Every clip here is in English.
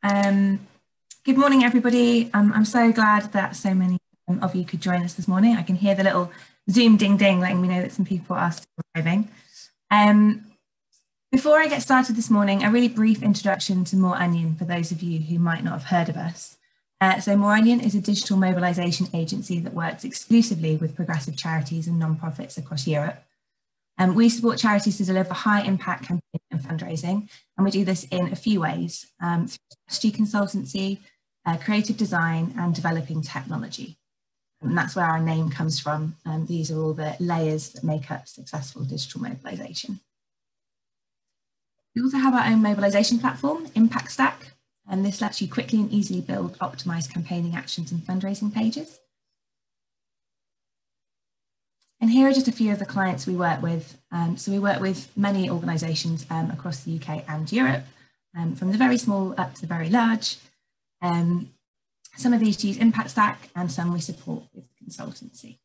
Good morning, everybody. I'm so glad that so many of you could join us this morning. I can hear the little Zoom ding ding letting me know that some people are still arriving. Before I get started this morning, a really brief introduction to More Onion for those of you who might not have heard of us. So More Onion is a digital mobilisation agency that works exclusively with progressive charities and non-profits across Europe. We support charities to deliver high impact campaigns and fundraising, and we do this in a few ways, through strategy consultancy, creative design and developing technology. And that's where our name comes from. These are all the layers that make up successful digital mobilisation. We also have our own mobilisation platform, Impact Stack, and this lets you quickly and easily build optimised campaigning actions and fundraising pages. And here are just a few of the clients we work with. So we work with many organisations across the UK and Europe, from the very small up to the very large. Some of these use Impact Stack and some we support with consultancy.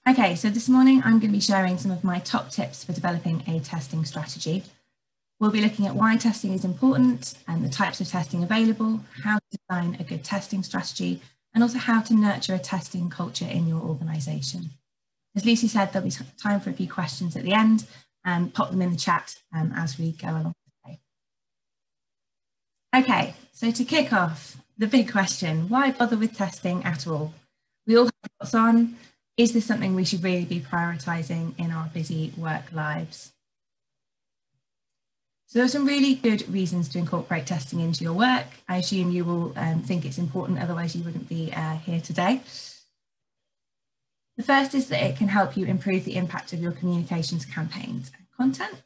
Okay, so this morning I'm going to be sharing some of my top tips for developing a testing strategy. We'll be looking at why testing is important and the types of testing available, how to design a good testing strategy, and also how to nurture a testing culture in your organisation. As Lucy said, there'll be time for a few questions at the end, and pop them in the chat as we go along today. Okay, so to kick off, the big question, why bother with testing at all? We all have lots on. Is this something we should really be prioritising in our busy work lives? So there are some really good reasons to incorporate testing into your work. I assume you will think it's important, otherwise you wouldn't be here today. The first is that it can help you improve the impact of your communications campaigns and content.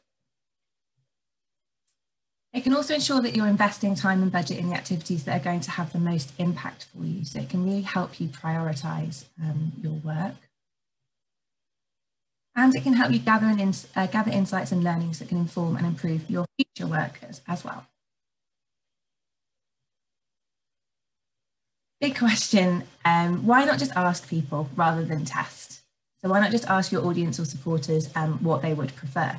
It can also ensure that you're investing time and budget in the activities that are going to have the most impact for you. So it can really help you prioritise your work. And it can help you gather insights and learnings that can inform and improve your future work as well. Big question, why not just ask people rather than test? So why not just ask your audience or supporters what they would prefer?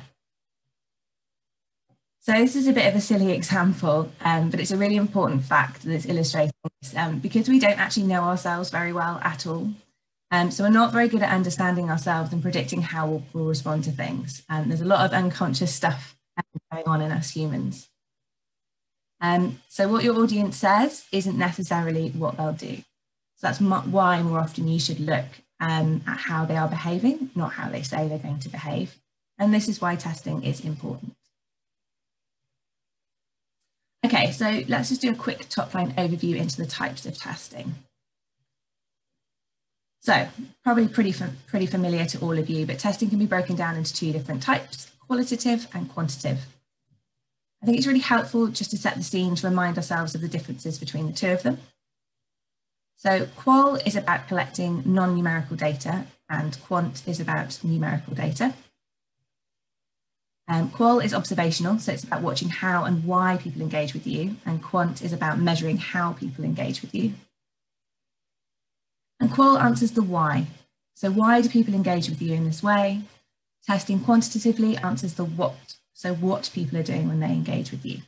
So this is a bit of a silly example, but it's a really important fact that's illustrating this, because we don't actually know ourselves very well at all. So we're not very good at understanding ourselves and predicting how we'll respond to things. There's a lot of unconscious stuff going on in us humans. So what your audience says isn't necessarily what they'll do. So that's why more often you should look at how they are behaving, not how they say they're going to behave. And this is why testing is important. Okay, so let's just do a quick top-line overview into the types of testing. So probably pretty familiar to all of you, but testing can be broken down into two different types, qualitative and quantitative. I think it's really helpful just to set the scene to remind ourselves of the differences between the two of them. So qual is about collecting non-numerical data and quant is about numerical data. Qual is observational, so it's about watching how and why people engage with you, and quant is about measuring how people engage with you. And qual answers the why. So why do people engage with you in this way? Testing quantitatively answers the what. So what people are doing when they engage with you.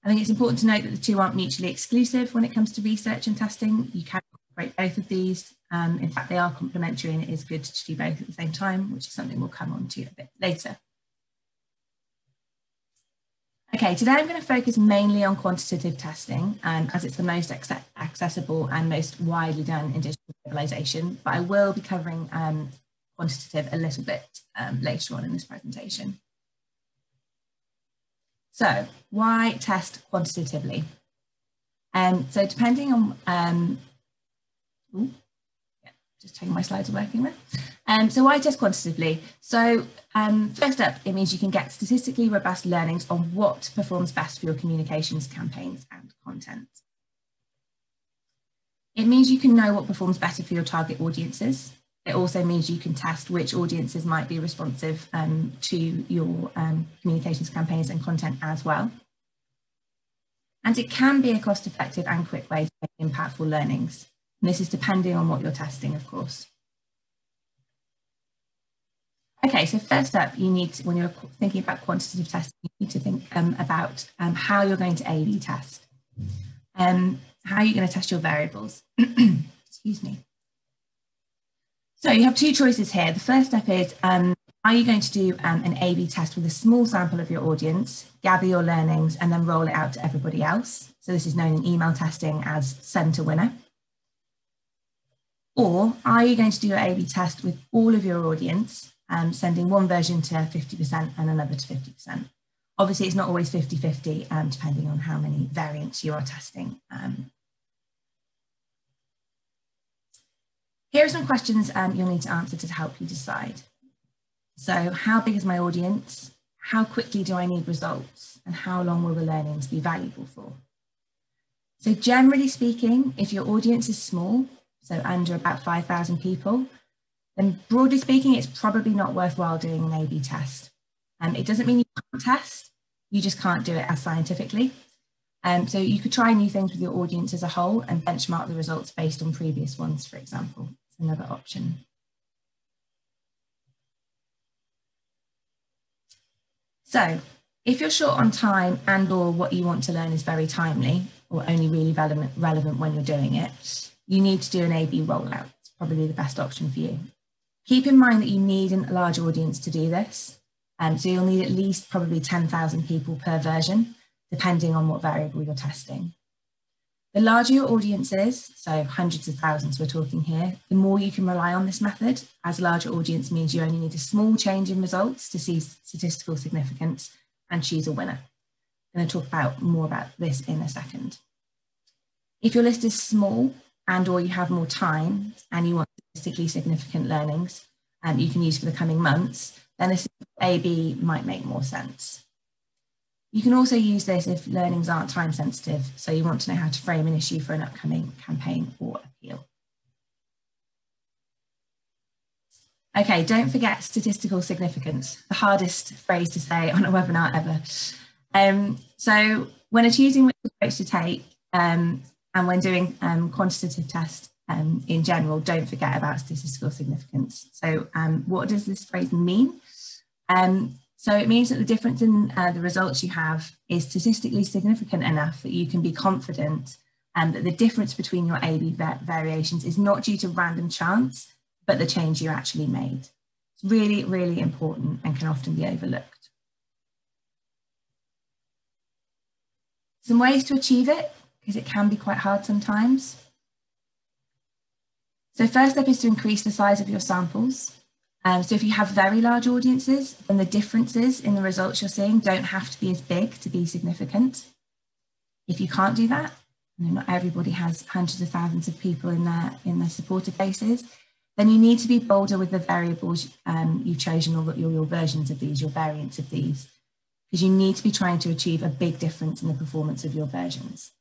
I think it's important to note that the two aren't mutually exclusive when it comes to research and testing. You can incorporate both of these. In fact, they are complementary and it is good to do both at the same time, which is something we'll come on to a bit later. Okay, today I'm going to focus mainly on quantitative testing as it's the most accessible and most widely done in digital mobilisation, but I will be covering quantitative a little bit later on in this presentation. So why test quantitatively? So depending on, just checking my slides are working there. So why test quantitatively? So first up, it means you can get statistically robust learnings on what performs best for your communications campaigns and content. It means you can know what performs better for your target audiences. It also means you can test which audiences might be responsive to your communications campaigns and content as well. And it can be a cost-effective and quick way to make impactful learnings. And this is depending on what you're testing, of course. Okay, so first up, you need to, when you're thinking about quantitative testing, you need to think about how you're going to A/B test. How are you going to test your variables? Excuse me. So you have two choices here. The first step is, are you going to do an A/B test with a small sample of your audience, gather your learnings, and then roll it out to everybody else? So this is known in email testing as send to winner. Or are you going to do your A/B test with all of your audience, sending one version to 50% and another to 50%? Obviously, it's not always 50-50, depending on how many variants you are testing. Here are some questions you'll need to answer to help you decide. So how big is my audience? How quickly do I need results? And how long will the learnings be valuable for? So generally speaking, if your audience is small, so under about 5,000 people, then broadly speaking, it's probably not worthwhile doing an A/B test. It doesn't mean you can't test, you just can't do it as scientifically. So you could try new things with your audience as a whole and benchmark the results based on previous ones, for example. It's another option. So if you're short on time and or what you want to learn is very timely or only really relevant when you're doing it, you need to do an A/B rollout. It's probably the best option for you. Keep in mind that you need a large audience to do this. So you'll need at least probably 10,000 people per version, depending on what variable you're testing. The larger your audience is, so hundreds of thousands we're talking here, the more you can rely on this method, as larger audience means you only need a small change in results to see statistical significance and choose a winner. I'm going to talk more about this in a second. If your list is small and or you have more time and you want statistically significant learnings you can use for the coming months, then a A/B might make more sense. You can also use this if learnings aren't time sensitive, so you want to know how to frame an issue for an upcoming campaign or appeal. Okay, don't forget statistical significance, the hardest phrase to say on a webinar ever. So when choosing which approach to take and when doing quantitative tests in general, don't forget about statistical significance. So what does this phrase mean? So it means that the difference in the results you have is statistically significant enough that you can be confident that the difference between your A/B variations is not due to random chance, but the change you actually made. It's really, really important and can often be overlooked. Some ways to achieve it, because it can be quite hard sometimes. So first step is to increase the size of your samples. So if you have very large audiences, then the differences in the results you're seeing don't have to be as big to be significant. If you can't do that, not everybody has hundreds of thousands of people in their supporter bases, then you need to be bolder with the variables you've chosen, or your versions of these, your variants of these, because you need to be trying to achieve a big difference in the performance of your versions.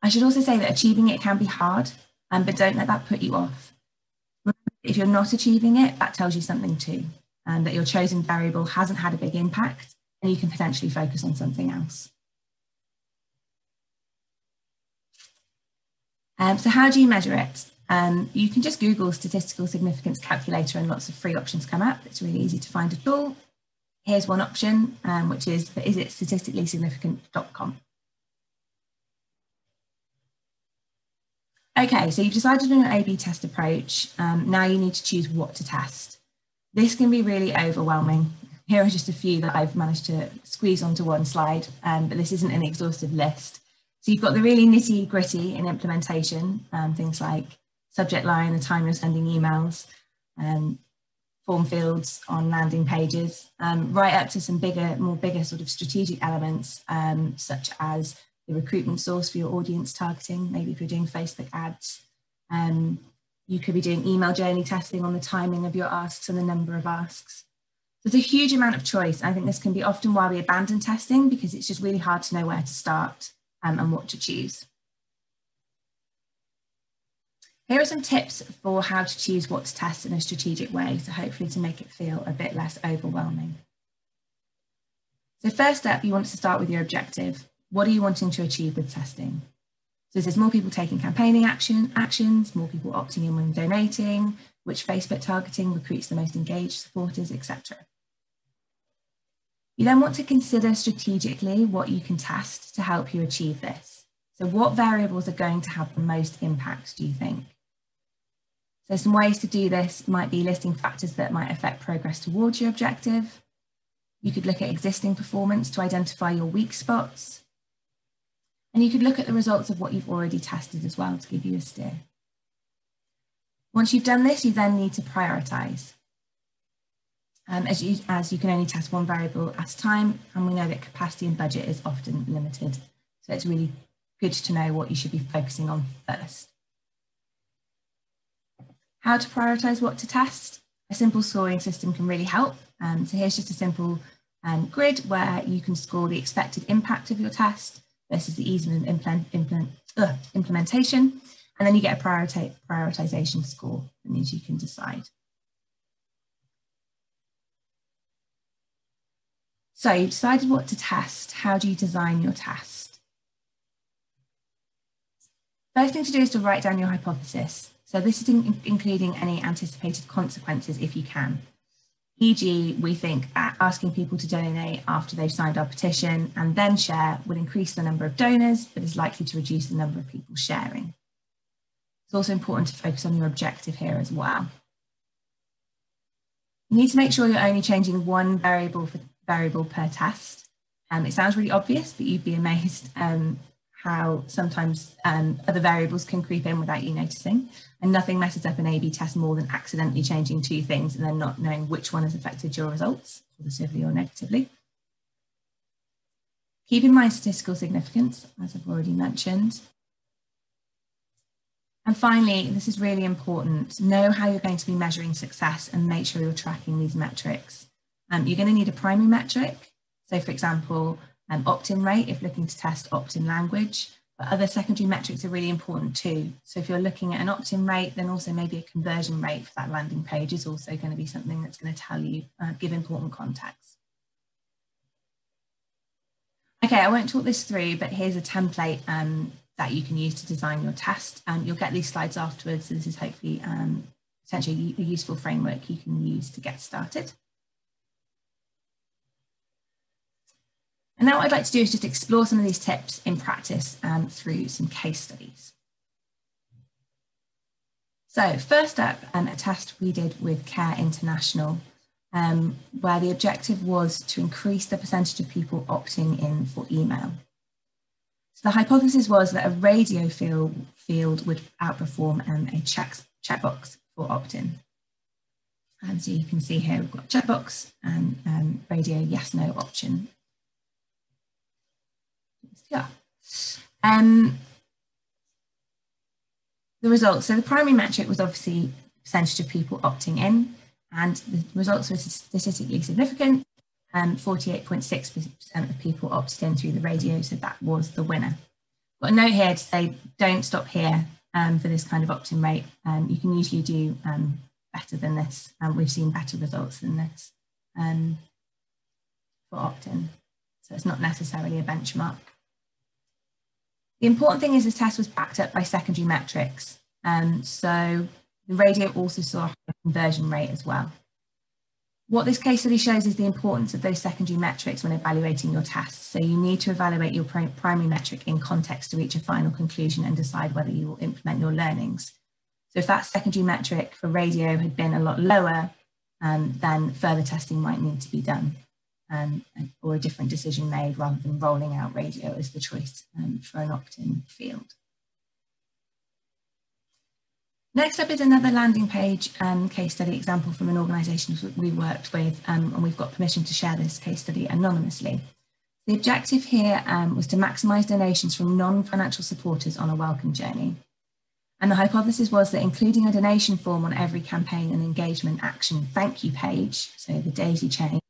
I should also say that achieving it can be hard, but don't let that put you off. If you're not achieving it, that tells you something too, that your chosen variable hasn't had a big impact and you can potentially focus on something else. So how do you measure it? You can just Google statistical significance calculator and lots of free options come up. It's really easy to find a tool. Here's one option, which is isitstatisticallysignificant.com. Okay, so you've decided on an A/B test approach. Now you need to choose what to test. This can be really overwhelming. Here are just a few that I've managed to squeeze onto one slide, but this isn't an exhaustive list. So you've got the really nitty gritty in implementation, things like subject line, the time you're sending emails, form fields on landing pages, right up to some more bigger sort of strategic elements, such as the recruitment source for your audience targeting. Maybe if you're doing Facebook ads, you could be doing email journey testing on the timing of your asks and the number of asks. There's a huge amount of choice. I think this can be often why we abandon testing, because it's just really hard to know where to start and what to choose. Here are some tips for how to choose what to test in a strategic way, so hopefully to make it feel a bit less overwhelming. So first up, you want to start with your objective. What are you wanting to achieve with testing? So there's more people taking campaigning actions, more people opting in when donating, which Facebook targeting recruits the most engaged supporters, etc. You then want to consider strategically what you can test to help you achieve this. So what variables are going to have the most impact, do you think? So some ways to do this might be listing factors that might affect progress towards your objective. You could look at existing performance to identify your weak spots. And you could look at the results of what you've already tested as well to give you a steer. Once you've done this, you then need to prioritise. As you can only test one variable at a time, and we know that capacity and budget is often limited. So it's really good to know what you should be focusing on first. How to prioritise what to test? A simple scoring system can really help. So here's just a simple grid where you can score the expected impact of your test versus the ease of implementation, and then you get a prioritisation score that means you can decide. So you've decided what to test. How do you design your test? First thing to do is to write down your hypothesis. So this is including any anticipated consequences if you can. E.g., we think asking people to donate after they've signed our petition and then share will increase the number of donors, but is likely to reduce the number of people sharing. It's also important to focus on your objective here as well. You need to make sure you're only changing one variable per test. It sounds really obvious, but you'd be amazed how sometimes other variables can creep in without you noticing, and nothing messes up an A/B test more than accidentally changing two things and then not knowing which one has affected your results, positively or negatively. Keep in mind statistical significance, as I've already mentioned. And finally, this is really important, know how you're going to be measuring success and make sure you're tracking these metrics. You're going to need a primary metric. So for example, opt-in rate if looking to test opt-in language, but other secondary metrics are really important too. So if you're looking at an opt-in rate, then also maybe a conversion rate for that landing page is also going to be something that's going to tell you, give important context. Okay, I won't talk this through, but here's a template that you can use to design your test. You'll get these slides afterwards, so this is hopefully essentially a useful framework you can use to get started. And now what I'd like to do is just explore some of these tips in practice through some case studies. So first up, a test we did with Care International, where the objective was to increase the percentage of people opting in for email. So the hypothesis was that a radio field would outperform a checkbox for opt-in. And so you can see here we've got checkbox and radio yes/no option. Yeah. The results, so the primary metric was obviously percentage of people opting in, and the results were statistically significant. 48.6% of people opted in through the radio, so that was the winner. Got a note here to say don't stop here for this kind of opt-in rate. You can usually do better than this. We've seen better results than this for opt-in, so it's not necessarily a benchmark. The important thing is this test was backed up by secondary metrics. So the radio also saw a high conversion rate as well. What this case study shows is the importance of those secondary metrics when evaluating your tests. So you need to evaluate your primary metric in context to reach a final conclusion and decide whether you will implement your learnings. So if that secondary metric for radio had been a lot lower, then further testing might need to be done. Or a different decision made rather than rolling out radio as the choice for an opt-in field. Next up is another landing page case study example from an organisation we worked with, and we've got permission to share this case study anonymously. The objective here was to maximise donations from non-financial supporters on a welcome journey. And the hypothesis was that including a donation form on every campaign and engagement action thank you page, so the daisy chain,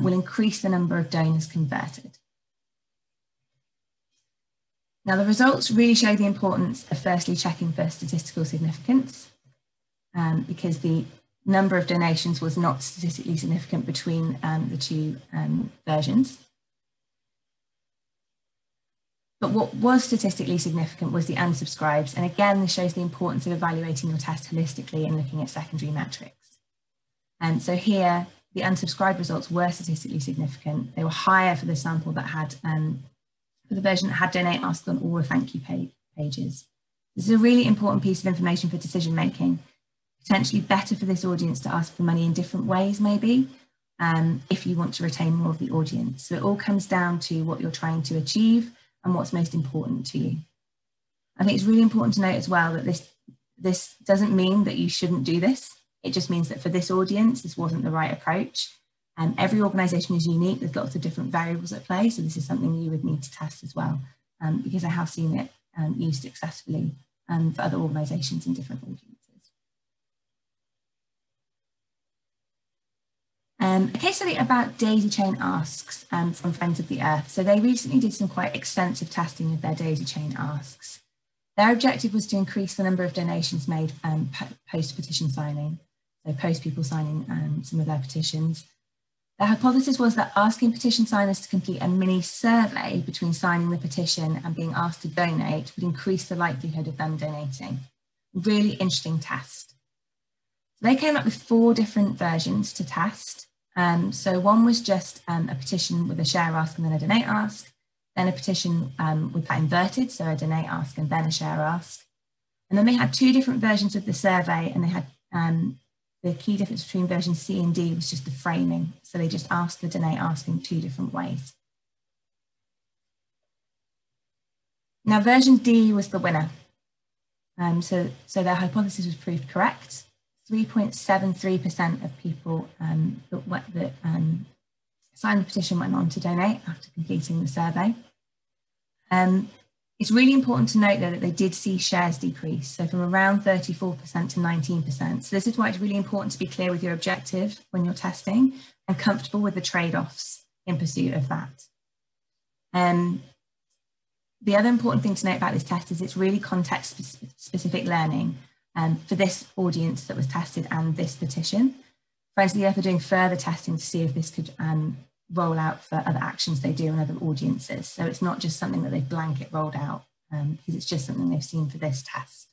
will increase the number of donors converted. Now the results really show the importance of firstly checking for statistical significance, because the number of donations was not statistically significant between the two versions. But what was statistically significant was the unsubscribes. And again, this shows the importance of evaluating your test holistically and looking at secondary metrics. And so here, the unsubscribed results were statistically significant. They were higher for the sample that had, for the version that had donate, ask on all the thank you pages. This is a really important piece of information for decision making, potentially better for this audience to ask for money in different ways, maybe, if you want to retain more of the audience. So it all comes down to what you're trying to achieve and what's most important to you. I think it's really important to note as well that this doesn't mean that you shouldn't do this. It just means that for this audience, this wasn't the right approach. Every organisation is unique. There's lots of different variables at play. So this is something you would need to test as well, because I have seen it used successfully for other organisations in different audiences. A case study about daisy chain asks from Friends of the Earth. So they recently did some quite extensive testing of their daisy chain asks. Their objective was to increase the number of donations made post-petition signing, so post people signing some of their petitions. Their hypothesis was that asking petition signers to complete a mini survey between signing the petition and being asked to donate would increase the likelihood of them donating. Really interesting test. So they came up with 4 different versions to test. So one was just a petition with a share ask and then a donate ask, then a petition with that inverted, so a donate ask and then a share ask. And then they had 2 different versions of the survey, and they had the key difference between version C and D was just the framing. So they just asked the donate ask in 2 different ways. Now version D was the winner. So their hypothesis was proved correct. 3.73% of people that signed the petition went on to donate after completing the survey. It's really important to note though that they did see shares decrease, so from around 34% to 19%. So this is why it's really important to be clear with your objective when you're testing and comfortable with the trade-offs in pursuit of that. The other important thing to note about this test is it's really context-specific learning for this audience that was tested and this petition. Friends of the Earth are doing further testing to see if this could roll out for other actions they do in other audiences. So it's not just something that they've blanket rolled out because it's just something they've seen for this test.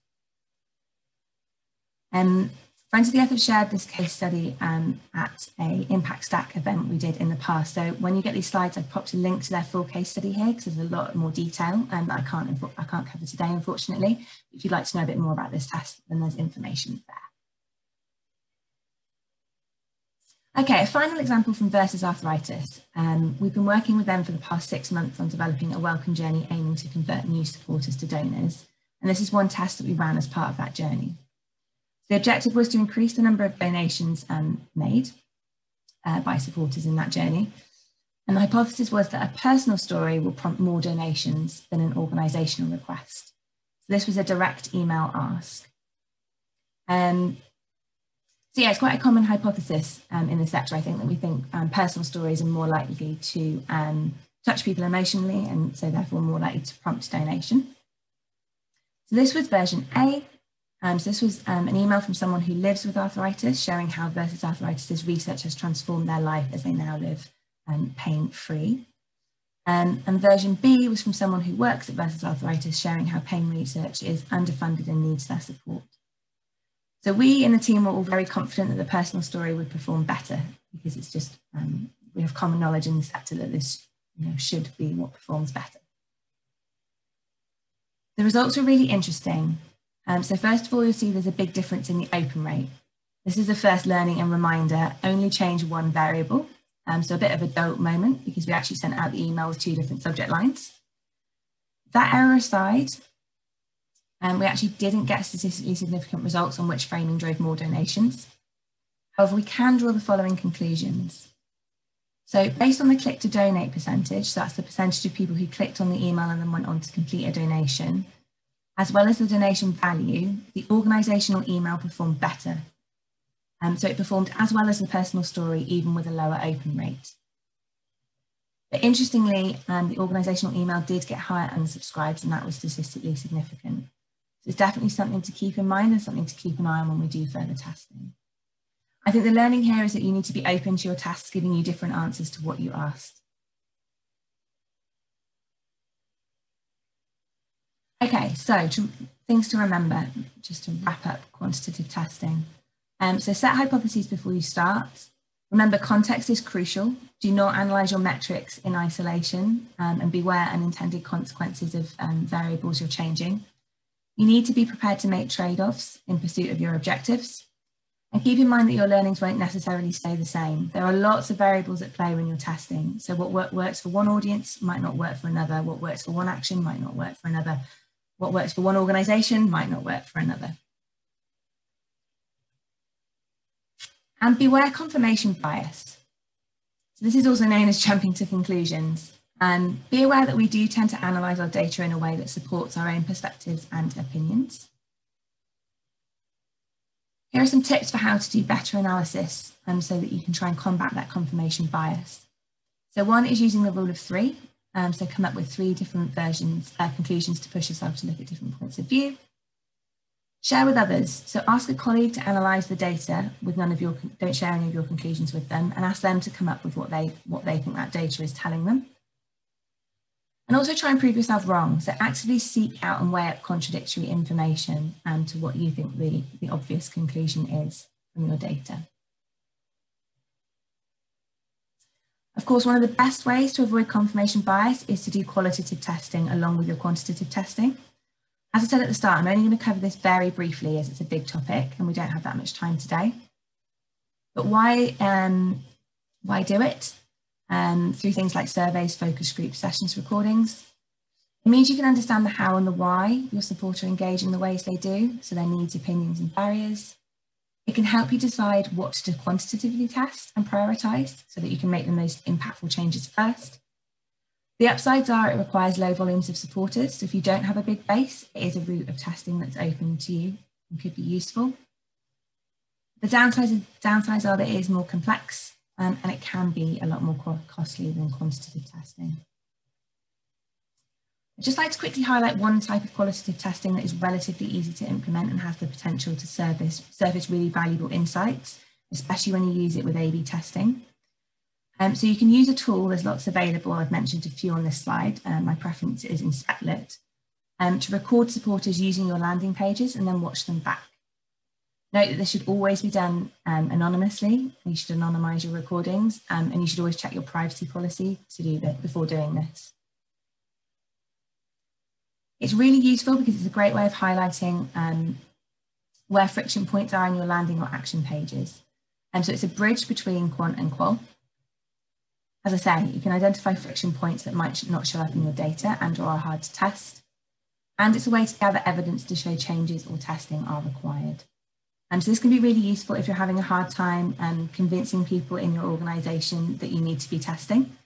Friends of the Earth have shared this case study at a Impact Stack event we did in the past. So when you get these slides, I've popped a link to their full case study here because there's a lot more detail that I can't cover today, unfortunately. If you'd like to know a bit more about this test, then there's information there. Okay, a final example from Versus Arthritis. We've been working with them for the past 6 months on developing a welcome journey aiming to convert new supporters to donors. And this is one test that we ran as part of that journey. The objective was to increase the number of donations made by supporters in that journey. And the hypothesis was that a personal story will prompt more donations than an organisational request. So this was a direct email ask. So yeah, it's quite a common hypothesis in the sector, I think, that we think personal stories are more likely to touch people emotionally and so therefore more likely to prompt donation. So this was version A. So this was an email from someone who lives with arthritis showing how Versus Arthritis' research has transformed their life as they now live pain-free. And version B was from someone who works at Versus Arthritis showing how pain research is underfunded and needs their support. So we in the team were all very confident that the personal story would perform better because it's just, we have common knowledge in the sector that this should be what performs better. The results were really interesting. So first of all, you'll see there's a big difference in the open rate. This is the first learning and reminder, only change one variable. So a bit of a dope moment because we actually sent out the email with 2 different subject lines. That error aside, we actually didn't get statistically significant results on which framing drove more donations. However, we can draw the following conclusions. So based on the click to donate percentage, so that's the percentage of people who clicked on the email and then went on to complete a donation, as well as the donation value, the organisational email performed better. So it performed as well as the personal story, even with a lower open rate. But interestingly, the organisational email did get higher unsubscribes, and that was statistically significant. So it's definitely something to keep in mind and something to keep an eye on when we do further testing. I think the learning here is that you need to be open to your tests giving you different answers to what you asked. Okay, so things to remember, just to wrap up quantitative testing. So set hypotheses before you start. Remember, context is crucial. Do not analyse your metrics in isolation and beware unintended consequences of variables you're changing. You need to be prepared to make trade-offs in pursuit of your objectives. And keep in mind that your learnings won't necessarily stay the same. There are lots of variables at play when you're testing. So what works for one audience might not work for another. What works for one action might not work for another. What works for one organisation might not work for another. And beware confirmation bias. So this is also known as jumping to conclusions. And be aware that we do tend to analyse our data in a way that supports our own perspectives and opinions. Here are some tips for how to do better analysis so that you can try and combat that confirmation bias. So one is using the rule of three. So come up with 3 different conclusions to push yourself to look at different points of view. Share with others. So ask a colleague to analyse the data with don't share any of your conclusions with them, and ask them to come up with what they think that data is telling them. And also try and prove yourself wrong. So actively seek out and weigh up contradictory information to what you think the obvious conclusion is from your data. Of course, one of the best ways to avoid confirmation bias is to do qualitative testing along with your quantitative testing. As I said at the start, I'm only going to cover this very briefly as it's a big topic and we don't have that much time today. But why do it? Through things like surveys, focus groups, sessions, recordings. It means you can understand the how and the why your supporter engage in the ways they do, so their needs, opinions and barriers. It can help you decide what to quantitatively test and prioritise so that you can make the most impactful changes first. The upsides are it requires low volumes of supporters, so if you don't have a big base, it is a route of testing that's open to you and could be useful. The downsides are that it is more complex and it can be a lot more costly than quantitative testing. I'd just like to quickly highlight one type of qualitative testing that is relatively easy to implement and has the potential to surface really valuable insights, especially when you use it with A/B testing. So you can use a tool, there's lots available, I've mentioned a few on this slide, my preference is Inspectlet, to record supporters using your landing pages and then watch them back. Note that this should always be done anonymously. You should anonymise your recordings and you should always check your privacy policy to do that before doing this. It's really useful because it's a great way of highlighting where friction points are in your landing or action pages. So it's a bridge between quant and qual. As I say, you can identify friction points that might not show up in your data and or are hard to test. And it's a way to gather evidence to show changes or testing are required. So this can be really useful if you're having a hard time convincing people in your organisation that you need to be testing.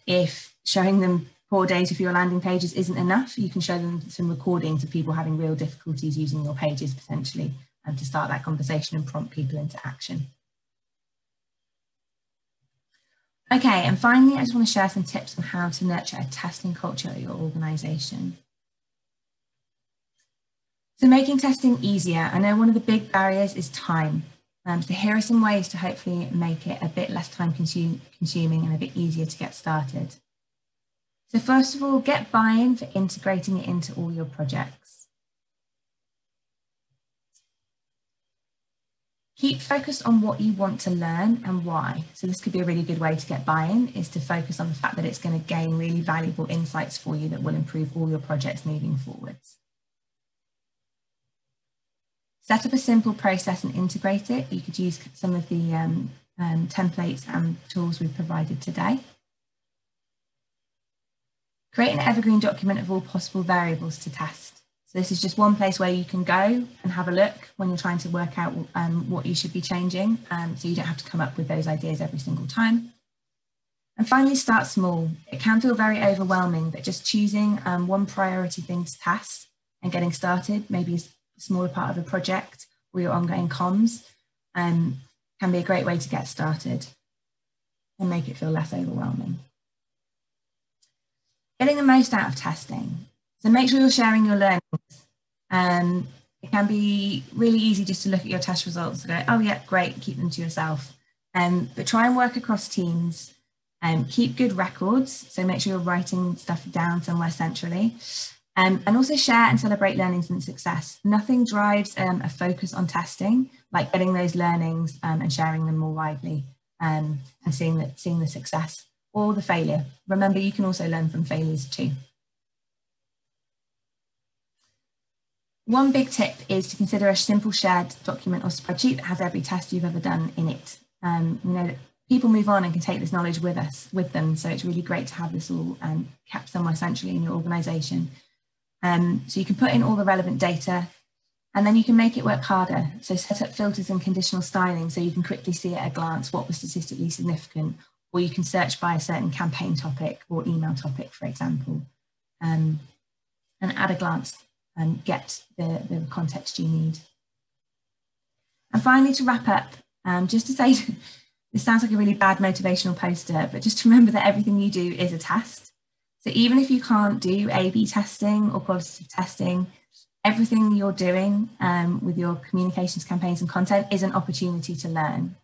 If showing them poor data for your landing pages isn't enough, you can show them some recordings of people having real difficulties using your pages potentially to start that conversation and prompt people into action. Okay, and finally, I just want to share some tips on how to nurture a testing culture at your organisation. So making testing easier, I know one of the big barriers is time. So here are some ways to hopefully make it a bit less time consuming and a bit easier to get started. So first of all, get buy-in for integrating it into all your projects. Keep focused on what you want to learn and why. So this could be a really good way to get buy-in, is to focus on the fact that it's going to gain really valuable insights for you that will improve all your projects moving forwards. Set up a simple process and integrate it. You could use some of the templates and tools we've provided today. Create an evergreen document of all possible variables to test. So this is just one place where you can go and have a look when you're trying to work out what you should be changing, so you don't have to come up with those ideas every single time. And finally, start small. It can feel very overwhelming, but just choosing one priority thing to test and getting started, maybe a smaller part of a project or your ongoing comms, can be a great way to get started and make it feel less overwhelming. Getting the most out of testing. So make sure you're sharing your learnings. It can be really easy just to look at your test results and go, oh yeah, great, keep them to yourself. But try and work across teams. Keep good records. So make sure you're writing stuff down somewhere centrally. And also share and celebrate learnings and success. Nothing drives a focus on testing like getting those learnings and sharing them more widely and seeing the success or the failure. Remember, you can also learn from failures too. One big tip is to consider a simple shared document or spreadsheet that has every test you've ever done in it. You know, people move on and can take this knowledge with them. So it's really great to have this all kept somewhere centrally in your organisation. So you can put in all the relevant data and then you can make it work harder. So set up filters and conditional styling so you can quickly see at a glance what was statistically significant, or you can search by a certain campaign topic or email topic, for example, and at a glance get the context you need. And finally, to wrap up, just to say, this sounds like a really bad motivational poster, but just remember that everything you do is a test. So even if you can't do A/B testing or qualitative testing, everything you're doing with your communications campaigns and content is an opportunity to learn.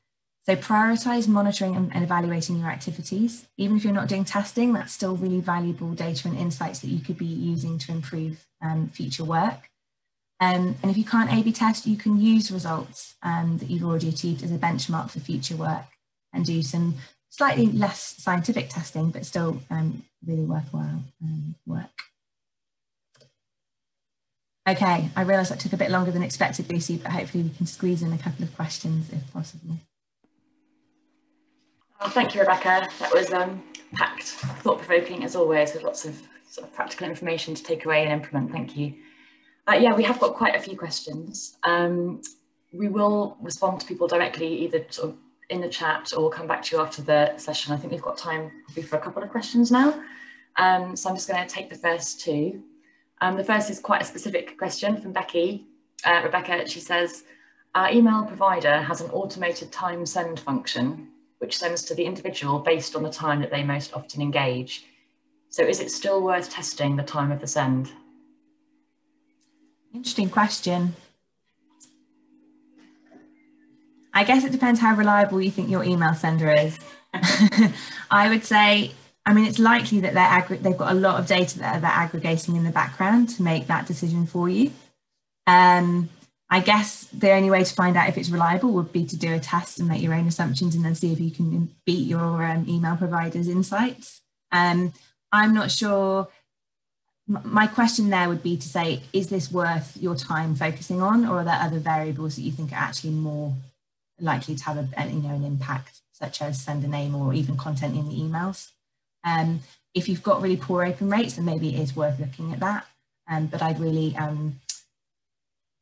So prioritize monitoring and evaluating your activities. Even if you're not doing testing, that's still really valuable data and insights that you could be using to improve future work. And if you can't A/B test, you can use results that you've already achieved as a benchmark for future work and do some slightly less scientific testing, but still really worthwhile work. Okay, I realise that took a bit longer than expected, Lucy, but hopefully we can squeeze in a couple of questions if possible. Well, thank you, Rebecca. That was packed, thought-provoking as always, with lots of sort of practical information to take away and implement. Thank you. Yeah, we have got quite a few questions. We will respond to people directly, either sort of in the chat or come back to you after the session. I think we've got time probably for a couple of questions now. So I'm just going to take the first two. The first is quite a specific question from Becky. Rebecca, she says, our email provider has an automated time send function, which sends to the individual based on the time that they most often engage. So is it still worth testing the time of the send? Interesting question. I guess it depends how reliable you think your email sender is. I would say, I mean, it's likely that they've got a lot of data that they're aggregating in the background to make that decision for you. I guess the only way to find out if it's reliable would be to do a test and make your own assumptions and then see if you can beat your email provider's insights. I'm not sure. My question there would be to say, is this worth your time focusing on, or are there other variables that you think are actually more likely to have an impact, such as sender name or even content in the emails? If you've got really poor open rates, then maybe it is worth looking at that. But I'd really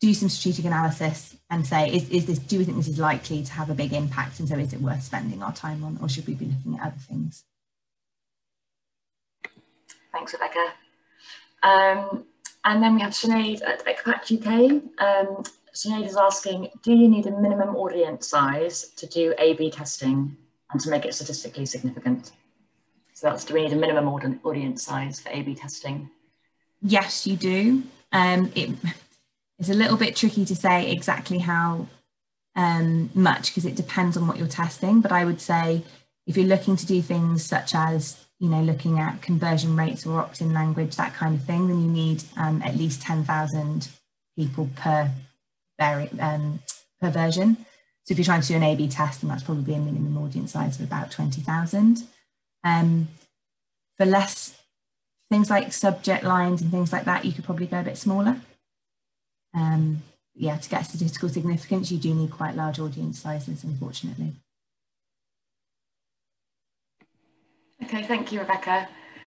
do some strategic analysis and say, do we think this is likely to have a big impact? And so is it worth spending our time on, or should we be looking at other things? Thanks, Rebecca. And then we have Sinead at Expat UK. Sinead is asking, do you need a minimum audience size to do A/B testing and to make it statistically significant? So that's, do we need a minimum audience size for A/B testing? Yes, you do. It's a little bit tricky to say exactly how much, because it depends on what you're testing. But I would say if you're looking to do things such as, you know, looking at conversion rates or opt-in language, that kind of thing, then you need at least 10,000 people per version. So if you're trying to do an A/B test, then that's probably a minimum audience size of about 20,000. For less things like subject lines and things like that, you could probably go a bit smaller. Yeah, to get statistical significance, you do need quite large audience sizes, unfortunately. Okay, thank you, Rebecca.